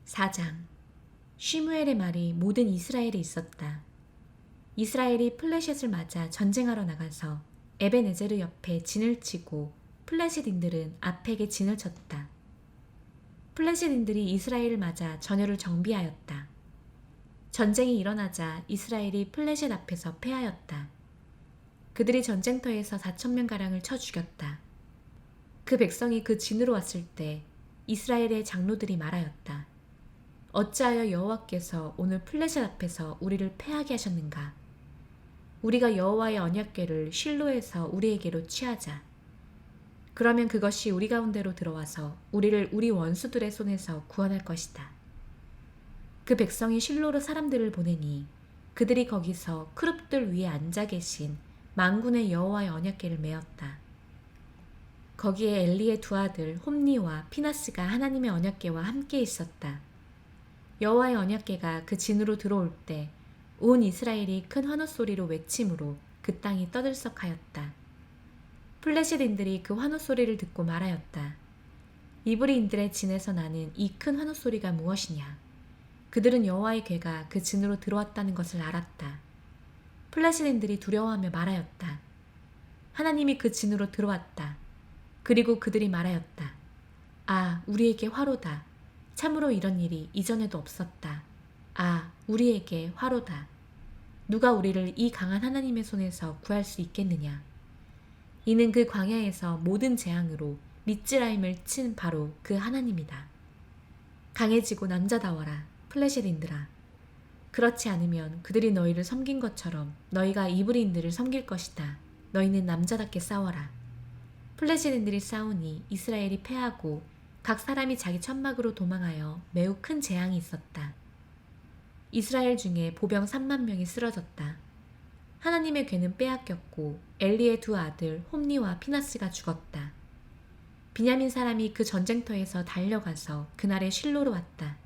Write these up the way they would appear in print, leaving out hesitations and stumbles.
4장. 쉬무엘의 말이 모든 이스라엘에 있었다. 이스라엘이 플레셋을 맞아 전쟁하러 나가서 에벤에제르 옆에 진을 치고 플레셋인들은 아펙에 진을 쳤다. 플레셋인들이 이스라엘을 맞아 전열을 정비하였다. 전쟁이 일어나자 이스라엘이 플레셋 앞에서 패하였다. 그들이 전쟁터에서 4,000명가량을 쳐 죽였다. 그 백성이 그 진으로 왔을 때 이스라엘의 장로들이 말하였다. 어찌하여 여호와께서 오늘 플레셋 앞에서 우리를 패하게 하셨는가? 우리가 여호와의 언약궤를 실로에서 우리에게로 취하자. 그러면 그것이 우리 가운데로 들어와서 우리를 우리 원수들의 손에서 구원할 것이다. 그 백성이 실로로 사람들을 보내니 그들이 거기서 크룹들 위에 앉아 계신 만군의 여호와의 언약궤를 메었다. 거기에 엘리의 두 아들 홈니와 피나스가 하나님의 언약궤와 함께 있었다. 여호와의 언약궤가 그 진으로 들어올 때 온 이스라엘이 큰 환호 소리로 외침으로 그 땅이 떠들썩하였다. 플레셋인들이 그 환호 소리를 듣고 말하였다. 이브리인들의 진에서 나는 이 큰 환호 소리가 무엇이냐? 그들은 여호와의 궤가 그 진으로 들어왔다는 것을 알았다. 플레셋인들이 두려워하며 말하였다. 하나님이 그 진으로 들어왔다. 그리고 그들이 말하였다. 아, 우리에게 화로다. 참으로 이런 일이 이전에도 없었다. 아, 우리에게 화로다. 누가 우리를 이 강한 하나님의 손에서 구할 수 있겠느냐? 이는 그 광야에서 모든 재앙으로 미츠라임을 친 바로 그 하나님이다. 강해지고 남자다워라, 플레셋인들아. 그렇지 않으면 그들이 너희를 섬긴 것처럼 너희가 이브리인들을 섬길 것이다. 너희는 남자답게 싸워라. 플레셋인들이 싸우니 이스라엘이 패하고 각 사람이 자기 천막으로 도망하여 매우 큰 재앙이 있었다. 이스라엘 중에 보병 3만 명이 쓰러졌다. 하나님의 궤는 빼앗겼고 엘리의 두 아들 홈니와 피나스가 죽었다. 비냐민 사람이 그 전쟁터에서 달려가서 그날의 실로로 왔다.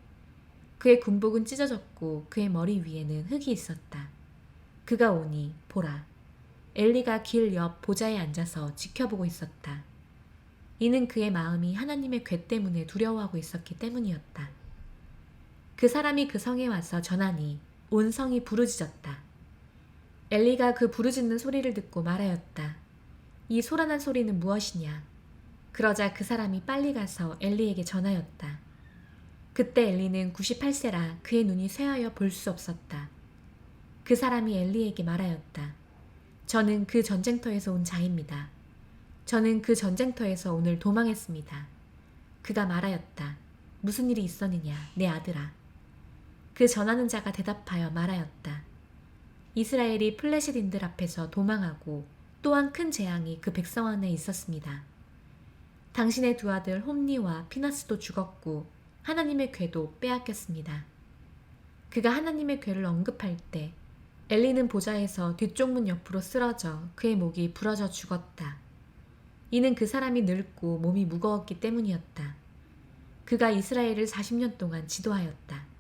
그의 군복은 찢어졌고 그의 머리 위에는 흙이 있었다. 그가 오니 보라, 엘리가 길 옆 보좌에 앉아서 지켜보고 있었다. 이는 그의 마음이 하나님의 궤 때문에 두려워하고 있었기 때문이었다. 그 사람이 그 성에 와서 전하니 온 성이 부르짖었다. 엘리가 그 부르짖는 소리를 듣고 말하였다. 이 소란한 소리는 무엇이냐? 그러자 그 사람이 빨리 가서 엘리에게 전하였다. 그때 엘리는 98세라 그의 눈이 쇠하여 볼 수 없었다. 그 사람이 엘리에게 말하였다. 저는 그 전쟁터에서 온 자입니다. 저는 그 전쟁터에서 오늘 도망했습니다. 그가 말하였다. 무슨 일이 있었느냐, 내 아들아. 그 전하는 자가 대답하여 말하였다. 이스라엘이 플레셋인들 앞에서 도망하고 또한 큰 재앙이 그 백성 안에 있었습니다. 당신의 두 아들 홈니와 피나스도 죽었고 하나님의 궤도 빼앗겼습니다. 그가 하나님의 궤를 언급할 때 엘리는 보좌에서 뒤쪽 문 옆으로 쓰러져 그의 목이 부러져 죽었다. 이는 그 사람이 늙고 몸이 무거웠기 때문이었다. 그가 이스라엘을 40년 동안 지도하였다.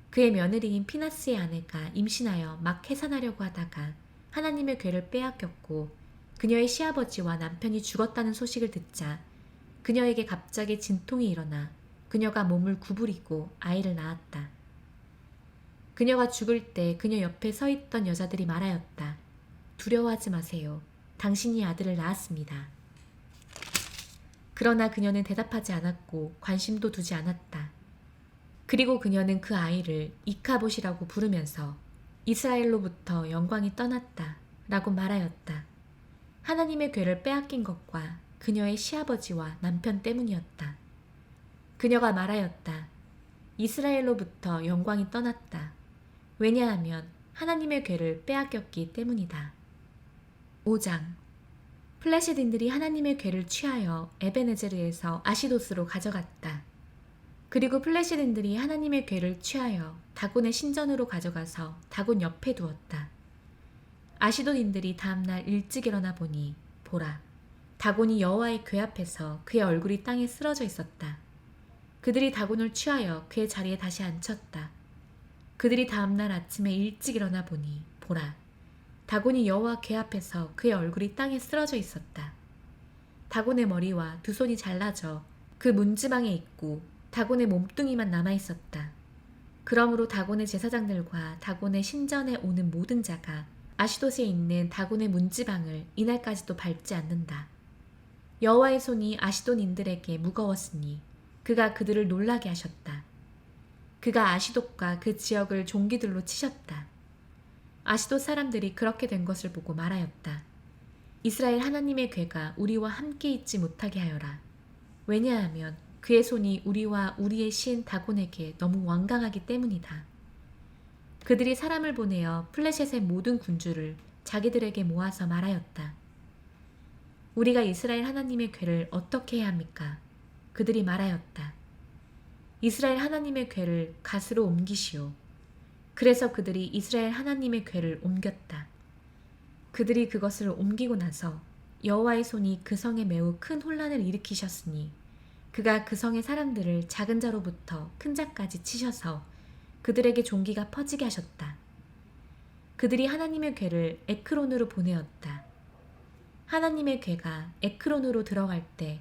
그의 며느리인 피나스의 아내가 임신하여 막 해산하려고 하다가 하나님의 궤를 빼앗겼고 그녀의 시아버지와 남편이 죽었다는 소식을 듣자 그녀에게 갑자기 진통이 일어나 그녀가 몸을 구부리고 아이를 낳았다. 그녀가 죽을 때 그녀 옆에 서 있던 여자들이 말하였다. 두려워하지 마세요. 당신이 아들을 낳았습니다. 그러나 그녀는 대답하지 않았고 관심도 두지 않았다. 그리고 그녀는 그 아이를 이카봇이라고 부르면서 이스라엘로부터 영광이 떠났다 라고 말하였다. 하나님의 궤를 빼앗긴 것과 그녀의 시아버지와 남편 때문이었다. 그녀가 말하였다. 이스라엘로부터 영광이 떠났다. 왜냐하면 하나님의 궤를 빼앗겼기 때문이다. 5장. 플레셋인들이 하나님의 궤를 취하여 에벤에제르에서 아시도스로 가져갔다. 그리고 플레셋인들이 하나님의 궤를 취하여 다곤의 신전으로 가져가서 다곤 옆에 두었다. 아시도인들이 다음날 일찍 일어나 보니 보라, 다곤이 여호와의 궤 앞에서 그의 얼굴이 땅에 쓰러져 있었다. 그들이 다곤을 취하여 그의 자리에 다시 앉혔다. 그들이 다음날 아침에 일찍 일어나 보니 보라, 다곤이 여호와 궤 앞에서 그의 얼굴이 땅에 쓰러져 있었다. 다곤의 머리와 두 손이 잘라져 그 문지방에 있고 다곤의 몸뚱이만 남아있었다. 그러므로 다곤의 제사장들과 다곤의 신전에 오는 모든 자가 아시돗에 있는 다곤의 문지방을 이날까지도 밟지 않는다. 여호와의 손이 아시돈인들에게 무거웠으니 그가 그들을 놀라게 하셨다. 그가 아시돗과 그 지역을 종기들로 치셨다. 아시돗 사람들이 그렇게 된 것을 보고 말하였다. 이스라엘 하나님의 궤가 우리와 함께 있지 못하게 하여라. 왜냐하면 그의 손이 우리와 우리의 신 다곤에게 너무 완강하기 때문이다. 그들이 사람을 보내어 플레셋의 모든 군주를 자기들에게 모아서 말하였다. 우리가 이스라엘 하나님의 궤를 어떻게 해야 합니까? 그들이 말하였다. 이스라엘 하나님의 궤를 갓으로 옮기시오. 그래서 그들이 이스라엘 하나님의 궤를 옮겼다. 그들이 그것을 옮기고 나서 여호와의 손이 그 성에 매우 큰 혼란을 일으키셨으니 그가 그 성의 사람들을 작은 자로부터 큰 자까지 치셔서 그들에게 종기가 퍼지게 하셨다. 그들이 하나님의 궤를 에크론으로 보내었다. 하나님의 궤가 에크론으로 들어갈 때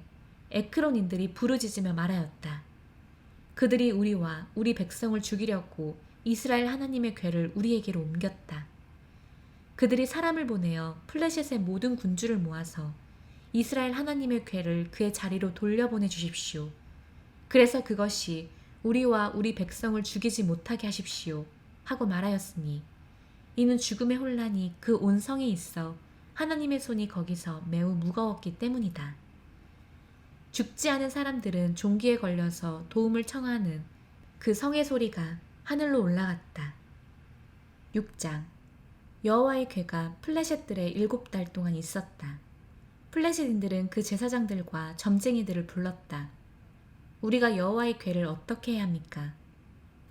에크론인들이 부르짖으며 말하였다. 그들이 우리와 우리 백성을 죽이려고 이스라엘 하나님의 궤를 우리에게로 옮겼다. 그들이 사람을 보내어 플레셋의 모든 군주를 모아서 이스라엘 하나님의 궤를 그의 자리로 돌려보내 주십시오. 그래서 그것이 우리와 우리 백성을 죽이지 못하게 하십시오. 하고 말하였으니 이는 죽음의 혼란이 그 온 성에 있어 하나님의 손이 거기서 매우 무거웠기 때문이다. 죽지 않은 사람들은 종기에 걸려서 도움을 청하는 그 성의 소리가 하늘로 올라갔다. 6장. 여호와의 궤가 플레셋들의 7달 동안 있었다. 플레셋인들은 그 제사장들과 점쟁이들을 불렀다. 우리가 여호와의 궤를 어떻게 해야 합니까?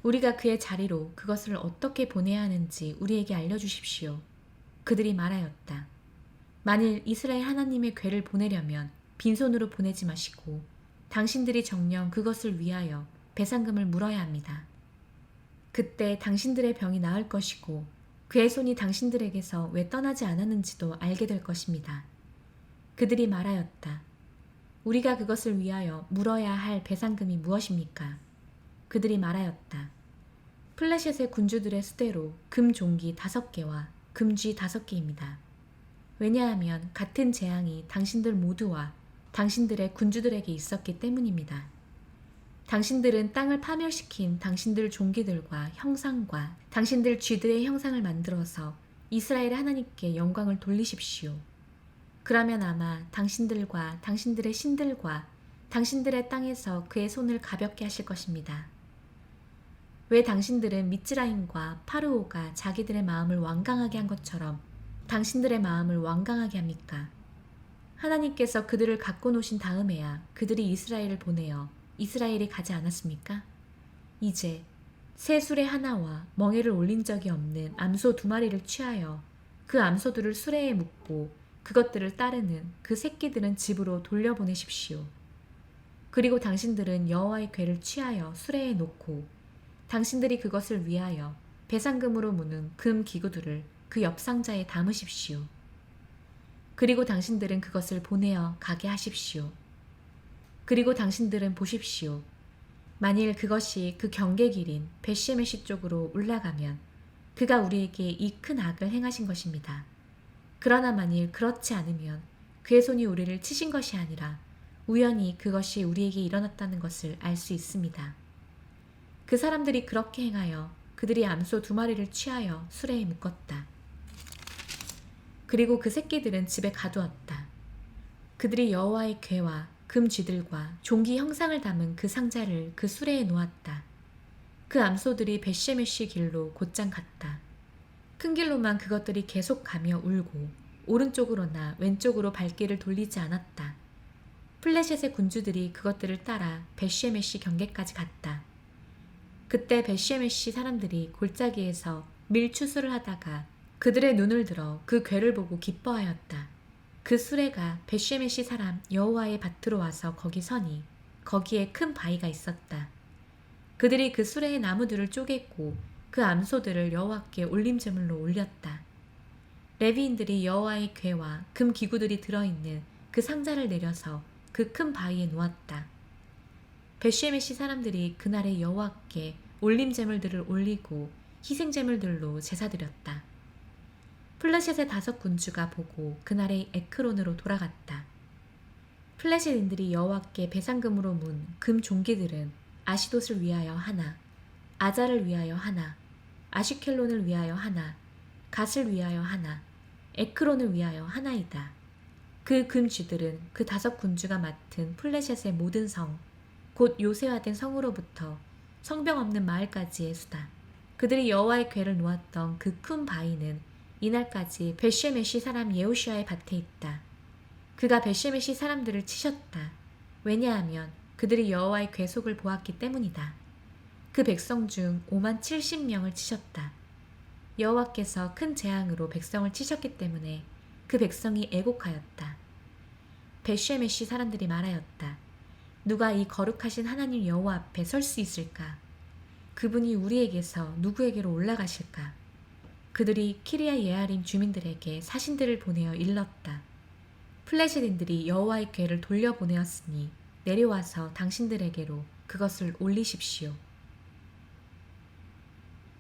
우리가 그의 자리로 그것을 어떻게 보내야 하는지 우리에게 알려주십시오. 그들이 말하였다. 만일 이스라엘 하나님의 궤를 보내려면 빈손으로 보내지 마시고 당신들이 정녕 그것을 위하여 배상금을 물어야 합니다. 그때 당신들의 병이 나을 것이고 그의 손이 당신들에게서 왜 떠나지 않았는지도 알게 될 것입니다. 그들이 말하였다. 우리가 그것을 위하여 물어야 할 배상금이 무엇입니까? 그들이 말하였다. 플레셋의 군주들의 수대로 금 종기 5개와 금쥐 5개입니다. 왜냐하면 같은 재앙이 당신들 모두와 당신들의 군주들에게 있었기 때문입니다. 당신들은 땅을 파멸시킨 당신들 종기들과 형상과 당신들 쥐들의 형상을 만들어서 이스라엘 하나님께 영광을 돌리십시오. 그러면 아마 당신들과 당신들의 신들과 당신들의 땅에서 그의 손을 가볍게 하실 것입니다. 왜 당신들은 미츠라임과 파르오가 자기들의 마음을 완강하게 한 것처럼 당신들의 마음을 완강하게 합니까? 하나님께서 그들을 갖고 노신 다음에야 그들이 이스라엘을 보내어 이스라엘이 가지 않았습니까? 이제 새 수레 하나와 멍에를 올린 적이 없는 암소 2마리를 취하여 그 암소들을 수레에 묶고 그것들을 따르는 그 새끼들은 집으로 돌려보내십시오. 그리고 당신들은 여호와의 궤를 취하여 수레에 놓고 당신들이 그것을 위하여 배상금으로 무는 금 기구들을 그 옆상자에 담으십시오. 그리고 당신들은 그것을 보내어 가게 하십시오. 그리고 당신들은 보십시오. 만일 그것이 그 경계 길인 벳she메시 쪽으로 올라가면 그가 우리에게 이 큰 악을 행하신 것입니다. 그러나 만일 그렇지 않으면 그의 손이 우리를 치신 것이 아니라 우연히 그것이 우리에게 일어났다는 것을 알 수 있습니다. 그 사람들이 그렇게 행하여 그들이 암소 2마리를 취하여 수레에 묶었다. 그리고 그 새끼들은 집에 가두었다. 그들이 여호와의 궤와 금쥐들과 종기 형상을 담은 그 상자를 그 수레에 놓았다. 그 암소들이 벳she메시 길로 곧장 갔다. 큰 길로만 그것들이 계속 가며 울고 오른쪽으로나 왼쪽으로 발길을 돌리지 않았다. 플레셋의 군주들이 그것들을 따라 벳she메시 경계까지 갔다. 그때 벳she메시 사람들이 골짜기에서 밀추수를 하다가 그들의 눈을 들어 그 궤를 보고 기뻐하였다. 그 수레가 벳she메시 사람 여호와의 밭으로 와서 거기 서니 거기에 큰 바위가 있었다. 그들이 그 수레의 나무들을 쪼갰고 그 암소들을 여호와께 올림제물로 올렸다. 레위인들이 여호와의 궤와 금 기구들이 들어있는 그 상자를 내려서 그 큰 바위에 놓았다. 벳쉐메시 사람들이 그날에 여호와께 올림제물들을 올리고 희생제물들로 제사드렸다. 플레셋의 5군주가 보고 그날에 에크론으로 돌아갔다. 플레셋인들이 여호와께 배상금으로 문 금 종기들은 아시돗을 위하여 하나, 아자를 위하여 하나, 아슈켈론을 위하여 하나, 갓을 위하여 하나, 에크론을 위하여 하나이다. 그 금쥐들은 그 5군주가 맡은 플레셋의 모든 성, 곧 요새화된 성으로부터 성병 없는 마을까지의 수다. 그들이 여호와의 궤를 놓았던 그 큰 바위는 이날까지 벳쉐메시 사람 예호시아의 밭에 있다. 그가 벳쉐메시 사람들을 치셨다. 왜냐하면 그들이 여호와의 궤속을 보았기 때문이다. 그 백성 중 5만 70명을 치셨다. 여호와께서 큰 재앙으로 백성을 치셨기 때문에 그 백성이 애곡하였다. 벳쉐메시 사람들이 말하였다. 누가 이 거룩하신 하나님 여호와 앞에 설 수 있을까? 그분이 우리에게서 누구에게로 올라가실까? 그들이 키리야 예아림 주민들에게 사신들을 보내어 일렀다. 플레셋인들이 여호와의 궤를 돌려보내었으니 내려와서 당신들에게로 그것을 올리십시오.